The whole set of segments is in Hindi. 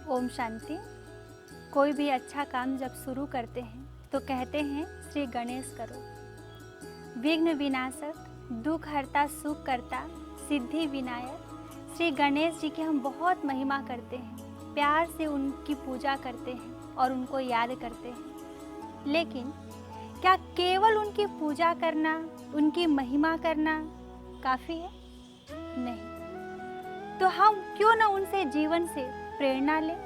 ओम शांति। कोई भी अच्छा काम जब शुरू करते हैं तो कहते हैं श्री गणेश करो। विघ्न विनाशक, दुख हरता, सुख करता, सिद्धि विनायक श्री गणेश जी की हम बहुत महिमा करते हैं, प्यार से उनकी पूजा करते हैं और उनको याद करते हैं। लेकिन क्या केवल उनकी पूजा करना, उनकी महिमा करना काफ़ी है? नहीं। तो हम क्यों न उनसे जीवन से प्रेरणा लें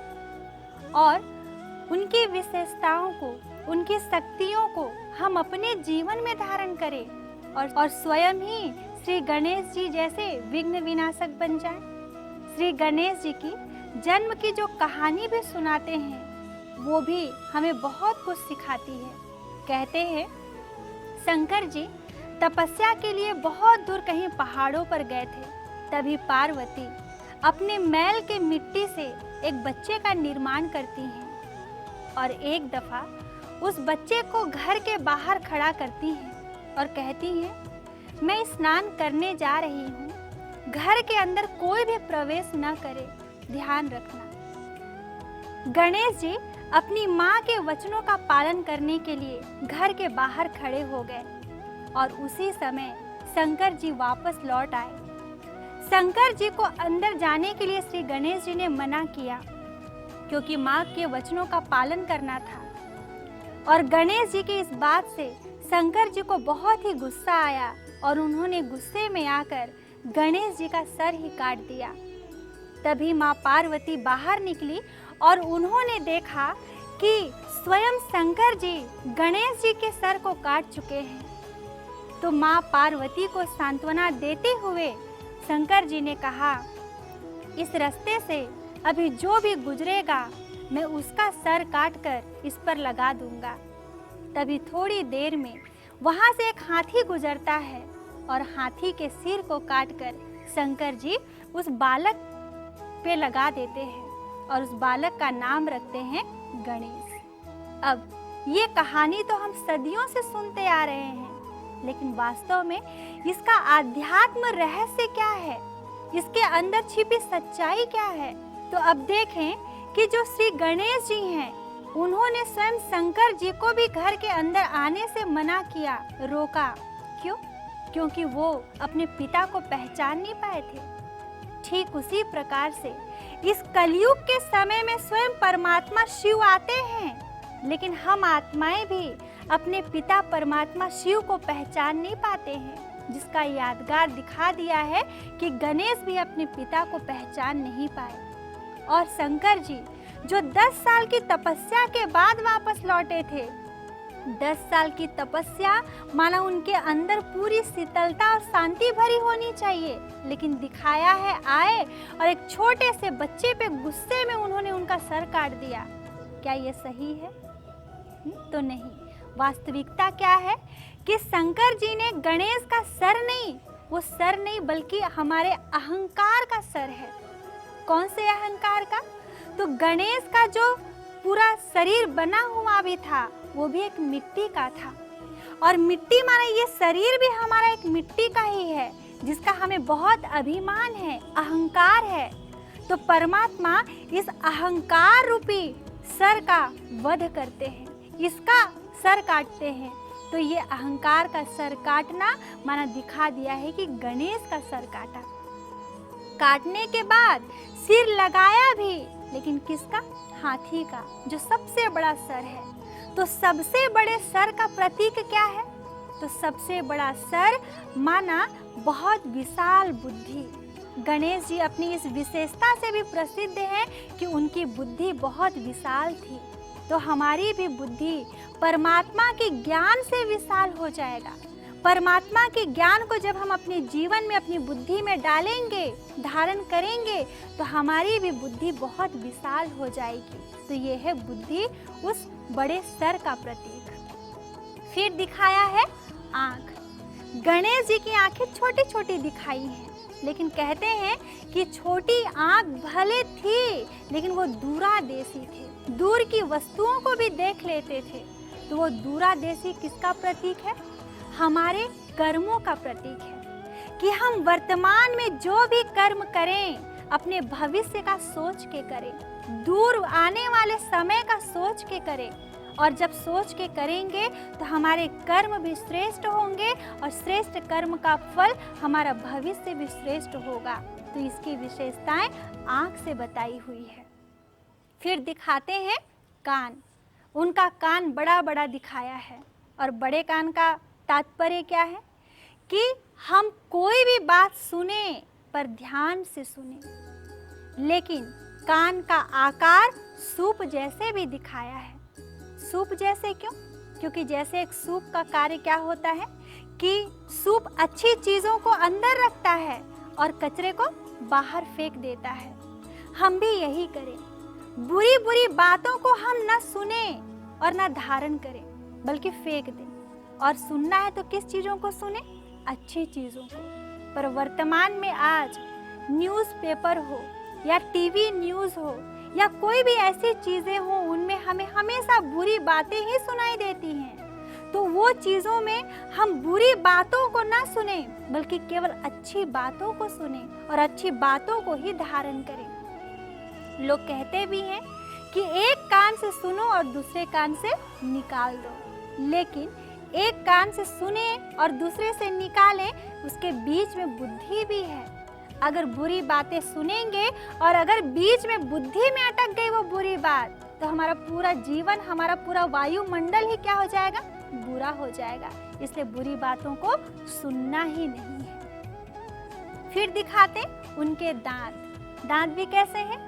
और उनकी विशेषताओं को, उनकी शक्तियों को हम अपने जीवन में धारण करें और स्वयं ही श्री गणेश जी जैसे विघ्न विनाशक बन जाएं। श्री गणेश जी की जन्म की जो कहानी भी सुनाते हैं वो भी हमें बहुत कुछ सिखाती है। कहते हैं शंकर जी तपस्या के लिए बहुत दूर कहीं पहाड़ों पर गए थे। तभी पार्वती अपने मैल के मिट्टी से एक बच्चे का निर्माण करती हैं और एक दफा उस बच्चे को घर के बाहर खड़ा करती हैं और कहती हैं, मैं स्नान करने जा रही हूँ, घर के अंदर कोई भी प्रवेश न करे, ध्यान रखना। गणेश जी अपनी माँ के वचनों का पालन करने के लिए घर के बाहर खड़े हो गए और उसी समय शंकर जी वापस लौट आए। शंकर जी को अंदर जाने के लिए श्री गणेश जी ने मना किया क्योंकि माँ के वचनों का पालन करना था। और गणेश जी की इस बात से शंकर जी को बहुत ही गुस्सा आया और उन्होंने गुस्से में आकर गणेश जी का सर ही काट दिया। तभी माँ पार्वती बाहर निकली और उन्होंने देखा कि स्वयं शंकर जी गणेश जी के सर को काट चुके हैं। तो माँ पार्वती को सांत्वना देते हुए शंकर जी ने कहा, इस रास्ते से अभी जो भी गुजरेगा मैं उसका सर काटकर इस पर लगा दूंगा। तभी थोड़ी देर में वहां से एक हाथी गुजरता है और हाथी के सिर को काटकर शंकर जी उस बालक पे लगा देते हैं और उस बालक का नाम रखते हैं गणेश। अब ये कहानी तो हम सदियों से सुनते आ रहे हैं, लेकिन वास्तव में इसका आध्यात्म रहस्य क्या है, इसके अंदर छिपी सच्चाई क्या है? तो अब देखें कि जो श्री गणेश जी हैं उन्होंने स्वयं शंकर जी को भी घर के अंदर आने से मना किया, रोका। क्यों? क्योंकि वो अपने पिता को पहचान नहीं पाए थे। ठीक उसी प्रकार से इस कलयुग के समय में स्वयं परमात्मा शिव आते हैं, लेकिन हम आत्माएं भी अपने पिता परमात्मा शिव को पहचान नहीं पाते हैं, जिसका यादगार दिखा दिया है कि गणेश भी अपने पिता को पहचान नहीं पाए। और शंकर जी जो 10 साल की तपस्या के बाद वापस लौटे थे, 10 साल की तपस्या माना उनके अंदर पूरी शीतलता और शांति भरी होनी चाहिए, लेकिन दिखाया है आए और एक छोटे से बच्चे पे गुस्से में उन्होंने उनका सर काट दिया। क्या ये सही है? तो नहीं। वास्तविकता क्या है कि शंकर जी ने गणेश का सर नहीं, वो सर नहीं बल्कि हमारे अहंकार का सर है। कौन से अहंकार का? तो गणेश का जो पूरा शरीर बना हुआ भी था वो भी एक मिट्टी का था, और मिट्टी माने ये शरीर भी हमारा एक मिट्टी का ही है, जिसका हमें बहुत अभिमान है, अहंकार है। तो परमात्मा इस अहंकार रूपी सर का वध करते हैं, इसका सर काटते हैं। तो ये अहंकार का सर काटना माना दिखा दिया है कि गणेश का सर काटा। काटने के बाद सिर लगाया भी, लेकिन किसका? हाथी का, जो सबसे बड़ा सर है। तो सबसे बड़े सर का प्रतीक क्या है? तो सबसे बड़ा सर माना बहुत विशाल बुद्धि। गणेश जी अपनी इस विशेषता से भी प्रसिद्ध हैं कि उनकी बुद्धि बहुत विशाल थी। तो हमारी भी बुद्धि परमात्मा के ज्ञान से विशाल हो जाएगा। परमात्मा के ज्ञान को जब हम अपने जीवन में, अपनी बुद्धि में डालेंगे, धारण करेंगे, तो हमारी भी बुद्धि बहुत विशाल हो जाएगी। तो ये है बुद्धि उस बड़े सर का प्रतीक। फिर दिखाया है आँख। गणेश जी की आंखें छोटी छोटी दिखाई हैं, लेकिन कहते हैं कि छोटी आँख भले थी, लेकिन वो दूरदेशी थे, दूर की वस्तुओं को भी देख लेते थे। तो वो दूरदेशी किसका प्रतीक है? हमारे कर्मों का प्रतीक है कि हम वर्तमान में जो भी कर्म करें अपने भविष्य का सोच के करें, दूर आने वाले समय का सोच के करें। और जब सोच के करेंगे तो हमारे कर्म भी श्रेष्ठ होंगे और श्रेष्ठ कर्म का फल हमारा भविष्य भी श्रेष्ठ होगा। तो इसकी विशेषताएं आँख से बताई हुई है। फिर दिखाते हैं कान। उनका कान बड़ा बड़ा दिखाया है। और बड़े कान का तात्पर्य क्या है कि हम कोई भी बात सुने पर ध्यान से सुने। लेकिन कान का आकार सूप जैसे भी दिखाया है। सूप जैसे क्यों? क्योंकि जैसे एक सूप का कार्य क्या होता है कि सूप अच्छी चीज़ों को अंदर रखता है और कचरे को बाहर फेंक देता है। हम भी यही करें, बुरी बुरी बातों को हम न सुने और न धारण करें बल्कि फेंक दें। और सुनना है तो किस चीज़ों को सुने? अच्छी चीज़ों को। पर वर्तमान में आज न्यूज़पेपर हो या टीवी न्यूज़ हो या कोई भी ऐसी चीज़ें हो, उनमें हमें हमेशा बुरी बातें ही सुनाई देती हैं। तो वो चीज़ों में हम बुरी बातों को ना सुने बल्कि केवल अच्छी बातों को सुने और अच्छी बातों को ही धारण करें। लोग कहते भी हैं कि एक कान से सुनो और दूसरे कान से निकाल दो, लेकिन एक कान से सुने और दूसरे से निकालें, उसके बीच में बुद्धि भी है। अगर बुरी बातें सुनेंगे और अगर बीच में बुद्धि में अटक गई वो बुरी बात, तो हमारा पूरा जीवन, हमारा पूरा वायुमंडल ही क्या हो जाएगा? बुरा हो जाएगा। इसलिए बुरी बातों को सुनना ही नहीं है। फिर दिखाते उनके दांत। दांत भी कैसे हैं?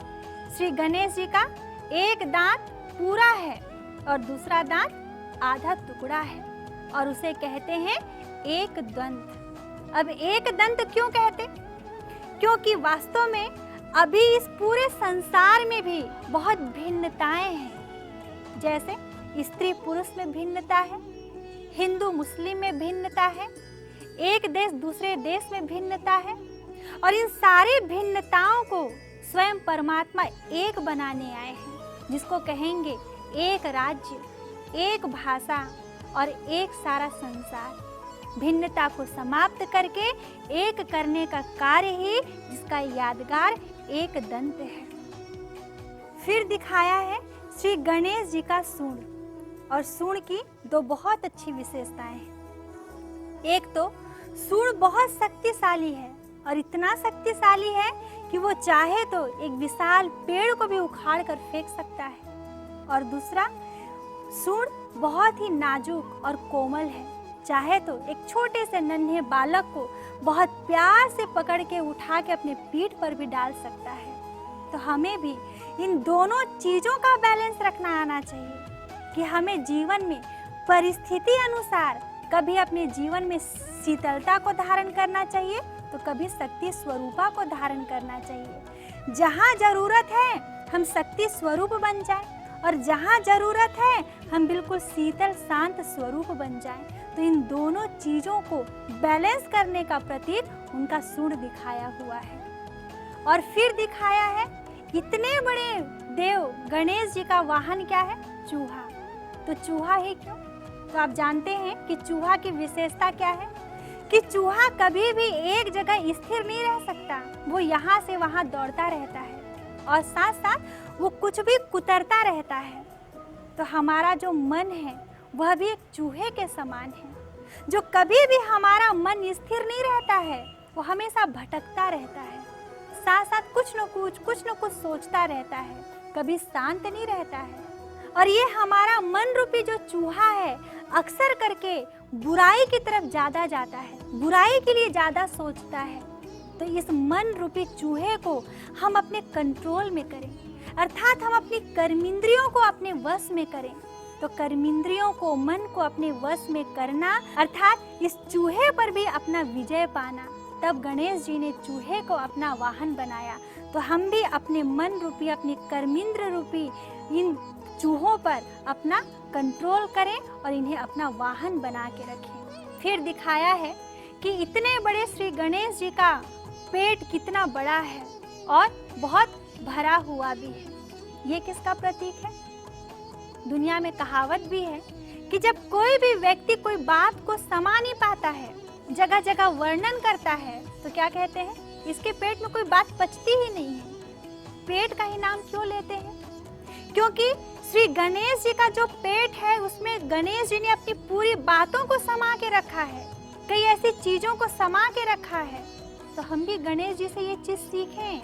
श्री गणेश जी का एक दांत पूरा है और दूसरा दांत आधा टुकड़ा है और उसे कहते हैं एक दंत। अब एक दंत क्यों कहते? क्योंकि वास्तव में अभी इस पूरे संसार में भी बहुत भिन्नताएं हैं। जैसे स्त्री पुरुष में भिन्नता है, हिंदू मुस्लिम में भिन्नता है, एक देश दूसरे देश में भिन्नता है। और इन सारी भिन्नताओं को स्वयं परमात्मा एक बनाने आए हैं, जिसको कहेंगे एक राज्य, एक भाषा और एक सारा संसार। भिन्नता को समाप्त करके एक करने का कार्य ही जिसका यादगार एक दंत है। फिर दिखाया है श्री गणेश जी का सूंड। और सूंड की दो बहुत अच्छी विशेषताएं हैं। एक तो सूंड बहुत शक्तिशाली है और इतना शक्तिशाली है कि वो चाहे तो एक विशाल पेड़ को भी उखाड़ कर फेंक सकता है। और दूसरा, सूंड बहुत ही नाजुक और कोमल है। चाहे तो एक छोटे से नन्हे बालक को बहुत प्यार से पकड़ के उठा के अपने पीठ पर भी डाल सकता है। तो हमें भी इन दोनों चीज़ों का बैलेंस रखना आना चाहिए कि हमें जीवन में परिस्थिति अनुसार कभी अपने जीवन में शीतलता को धारण करना चाहिए तो कभी शक्ति स्वरूपा को धारण करना चाहिए। जहाँ जरूरत है हम शक्ति स्वरूप बन जाएं और जहाँ जरूरत है हम बिल्कुल शीतल शांत स्वरूप बन जाएं। तो इन दोनों चीज़ों को बैलेंस करने का प्रतीक उनका सूंड दिखाया हुआ है। और फिर दिखाया है इतने बड़े देव गणेश जी का वाहन क्या है? चूहा। तो चूहा ही क्यों? तो आप जानते हैं कि चूहा की विशेषता क्या है कि चूहा कभी भी एक जगह स्थिर नहीं रह सकता। वो यहाँ से वहाँ दौड़ता रहता है और साथ साथ वो कुछ भी कुतरता रहता है। तो हमारा जो मन है वह भी एक चूहे के समान है, जो कभी भी हमारा मन स्थिर नहीं रहता है, वो हमेशा भटकता रहता है, साथ साथ कुछ न कुछ सोचता रहता है, कभी शांत नहीं रहता है। और ये हमारा मन रूपी जो चूहा है अक्सर करके बुराई की तरफ ज़्यादा जाता है, बुराई के लिए ज़्यादा सोचता है। तो इस मन रूपी चूहे को हम अपने कंट्रोल में करें, अर्थात हम अपनी कर्मेंद्रियों को अपने वश में करें। तो कर्मेंद्रियों को, मन को अपने वश में करना अर्थात इस चूहे पर भी अपना विजय पाना। तब गणेश जी ने चूहे को अपना वाहन बनाया। तो हम भी अपने मन रूपी, अपने कर्मेंद्र रूपी इन चूहों पर अपना कंट्रोल करें और इन्हें अपना वाहन बना के रखें। फिर दिखाया है कि इतने बड़े श्री गणेश जी का पेट कितना बड़ा है और बहुत भरा हुआ भी है। ये किसका प्रतीक है? दुनिया में कहावत भी है कि जब कोई भी व्यक्ति कोई बात को समा नहीं पाता है, जगह जगह वर्णन करता है, तो क्या कहते हैं? इसके पेट में कोई बात पचती ही नहीं है। पेट का ही नाम क्यों लेते हैं? क्योंकि श्री गणेश जी का जो पेट है उसमें गणेश जी ने अपनी पूरी बातों को समा के रखा है, कई ऐसी चीजों को समा के रखा है। तो हम भी गणेश जी से ये चीज सीखें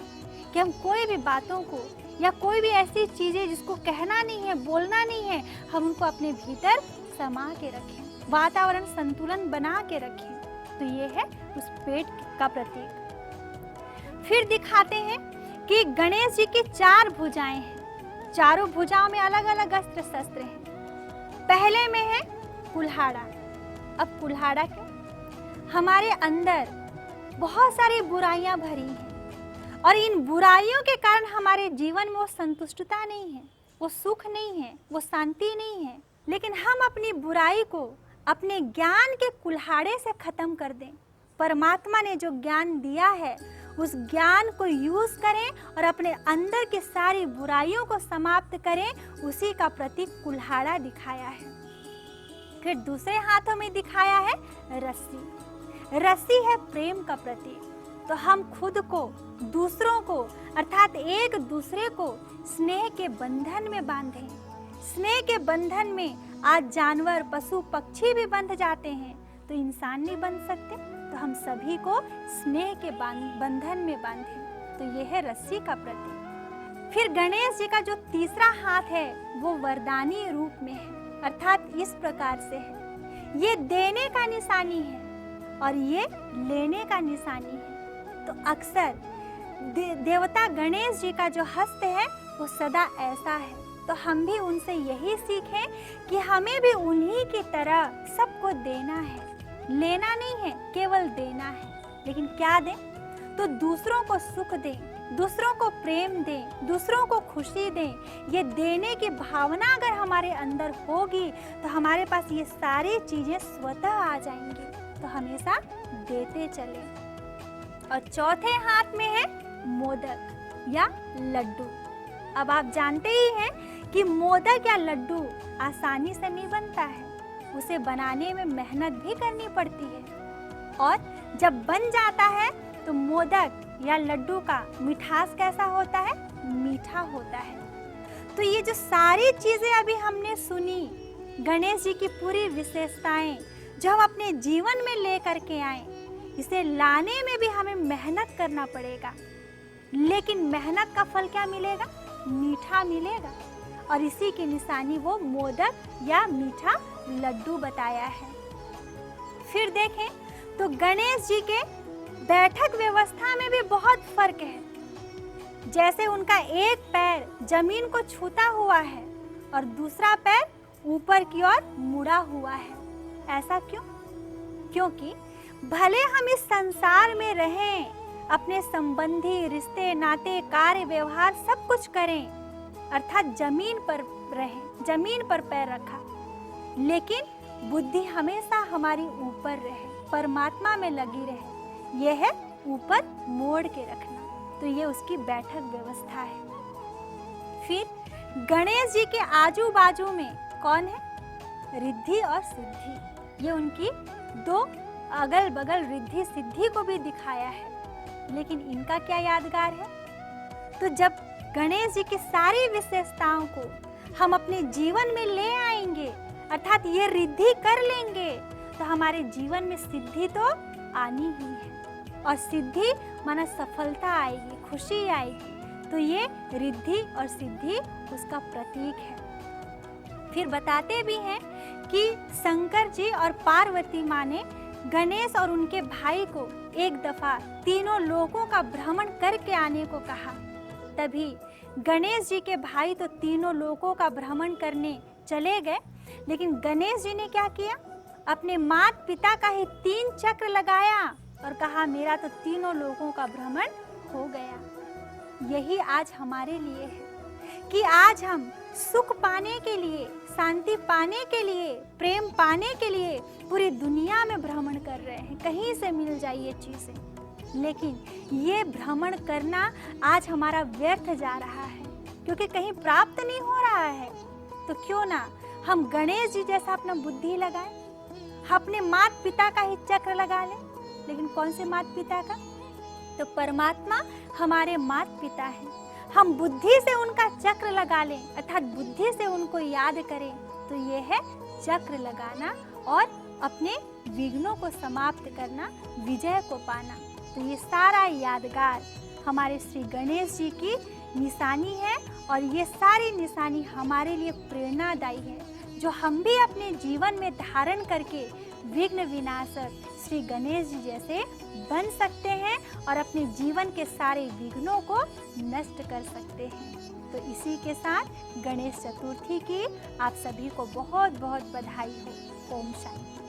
कि हम कोई भी बातों को या कोई भी ऐसी चीजें जिसको कहना नहीं है, बोलना नहीं है, हम उनको अपने भीतर समा के रखें, वातावरण संतुलन बना के रखें। तो ये है उस पेट का प्रतीक। फिर दिखाते हैं कि गणेश जी की 4 भुजाएं हैं, चारों भुजाओं में अलग अलग अस्त्र शस्त्र हैं। पहले में है कुल्हाड़ा। अब कुल्हाड़ा क्या? हमारे अंदर बहुत सारी बुराइयां भरी हैं और इन बुराइयों के कारण हमारे जीवन में वो संतुष्टता नहीं है, वो सुख नहीं है, वो शांति नहीं है। लेकिन हम अपनी बुराई को अपने ज्ञान के कुल्हाड़े से खत्म कर दें। परमात्मा ने जो ज्ञान दिया है उस ज्ञान को यूज करें और अपने अंदर की सारी बुराइयों को समाप्त करें। उसी का प्रतीक कुल्हाड़ा दिखाया है। फिर दूसरे हाथों में दिखाया है रस्सी। रस्सी है प्रेम का प्रतीक। तो हम खुद को, दूसरों को अर्थात एक दूसरे को स्नेह के बंधन में बांधें। स्नेह के बंधन में आज जानवर, पशु, पक्षी भी बंध जाते हैं, तो इंसान नहीं बंध सकते। तो हम सभी को स्नेह के बंधन में बांधें। तो ये है रस्सी का प्रतीक। फिर गणेश जी का जो तीसरा हाथ है वो वरदानी रूप में है, अर्थात इस प्रकार से है। ये देने का निशानी है और ये लेने का निशानी है। तो अक्सर देवता गणेश जी का जो हस्त है वो सदा ऐसा है। तो हम भी उनसे यही सीखें कि हमें भी उन्हीं की तरह सबको देना है, लेना नहीं है, केवल देना है। लेकिन क्या दें? तो दूसरों को सुख दें, दूसरों को प्रेम दें, दूसरों को खुशी दें। ये देने की भावना अगर हमारे अंदर होगी तो हमारे पास ये सारी चीजें स्वतः आ जाएंगी। तो हमेशा देते चलें। और चौथे हाथ में है मोदक या लड्डू। अब आप जानते ही हैं कि मोदक या लड्डू आसानी से नहीं बनता है, उसे बनाने में मेहनत भी करनी पड़ती है। और जब बन जाता है तो मोदक या लड्डू का मिठास कैसा होता है? मीठा होता है। तो ये जो सारी चीजें अभी हमने सुनी, गणेश जी की पूरी विशेषताएं जो हम अपने जीवन में लेकर के आए, इसे लाने में भी हमें मेहनत करना पड़ेगा। लेकिन मेहनत का फल क्या मिलेगा? मीठा मिलेगा। और इसी की निशानी वो मोदक या मीठा लड्डू बताया है। फिर देखें तो गणेश जी के बैठक व्यवस्था में भी बहुत फर्क है। जैसे उनका एक पैर जमीन को छूता हुआ है और दूसरा पैर ऊपर की ओर मुड़ा हुआ है। ऐसा क्यों? क्योंकि भले हम इस संसार में रहें, अपने संबंधी, रिश्ते, नाते, कार्य, व्यवहार सब कुछ करें, अर्थात जमीन पर रहें, जमीन पर पैर रखा, लेकिन बुद्धि हमेशा हमारी ऊपर रहे, परमात्मा में लगी रहे। यह है ऊपर मोड़ के रखना। तो ये उसकी बैठक व्यवस्था है। फिर गणेश जी के आजू बाजू में कौन है? रिद्धि और सिद्धि। ये उनकी 2 अगल बगल रिद्धि सिद्धि को भी दिखाया है। लेकिन इनका क्या यादगार है? तो जब गणेश जी की सारी विशेषताओं को हम अपने जीवन में ले आएंगे, अर्थात ये रिद्धि कर लेंगे, तो हमारे जीवन में सिद्धि तो आनी ही है। और सिद्धि माना सफलता आएगी, खुशी आएगी। तो ये रिद्धि और सिद्धि उसका प्रतीक है। फिर बताते भी हैं कि शंकर जी और पार्वती माँ ने गणेश और उनके भाई को एक दफा तीनों लोकों का भ्रमण करके आने को कहा। तभी गणेश जी के भाई तो तीनों लोकों का भ्रमण करने चले गए, लेकिन गणेश जी ने क्या किया? अपने माता पिता का ही 3 चक्र लगाया और कहा मेरा तो तीनों लोकों का भ्रमण हो गया। यही आज हमारे लिए है कि आज हम सुख पाने के लिए, शांति पाने के लिए, प्रेम पाने के लिए पूरी दुनिया में भ्रमण कर रहे हैं। कहीं से मिल जाए ये चीजें, लेकिन ये भ्रमण करना आज हमारा व्यर्थ जा रहा है, क्योंकि कहीं प्राप्त नहीं हो रहा है। तो क्यों ना हम गणेश जी जैसा अपना बुद्धि लगाएं, अपने माता पिता का ही चक्र लगा लें। लेकिन कौन से माता पिता का? तो परमात्मा हमारे माता पिता हैं। हम बुद्धि से उनका चक्र लगा लें, अर्थात बुद्धि से उनको याद करें, तो ये है चक्र लगाना और अपने विघ्नों को समाप्त करना, विजय को पाना। तो ये सारा यादगार हमारे श्री गणेश जी की निशानी है और ये सारी निशानी हमारे लिए प्रेरणादायी है, जो हम भी अपने जीवन में धारण करके विघ्न विनाशक श्री गणेश जी जैसे बन सकते हैं और अपने जीवन के सारे विघ्नों को नष्ट कर सकते हैं। तो इसी के साथ गणेश चतुर्थी की आप सभी को बहुत बहुत बधाई हो। ओम शांति।